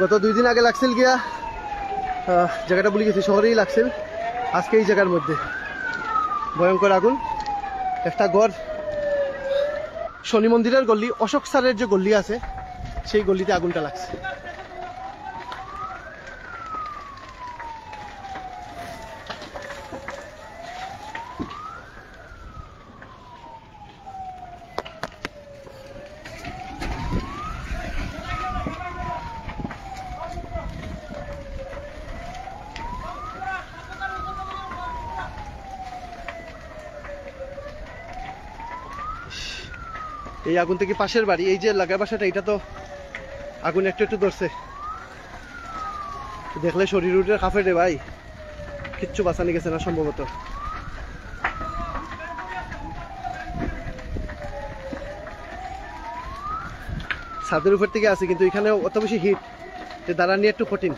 গত 2 দিন আগে লাগছিল গিয়া জায়গাটা ভুলে গেছি, শহরেই লাগছিল। আজকে এই জায়গার মধ্যে ভয়ঙ্কর আগুন। একটা ঘর, শনি মন্দিরের গল্লি, অশোক স্যারের যে গল্লি আছে সেই গল্লিতে আগুনটা লাগছে। এই আগুন থেকে পাশের বাড়ি, এই যে লাগা বাসাটা, এটা তো আগুন একটু একটু ধরছে। দেখলে শরীর উঠে কাঁপে রে ভাই, কিচ্ছু বাঁচানি গেছে না সম্ভবত। ছাদের উপর থেকে আছে, কিন্তু এখানে অত বেশি হিট যে দাঁড়ানি একটু কঠিন।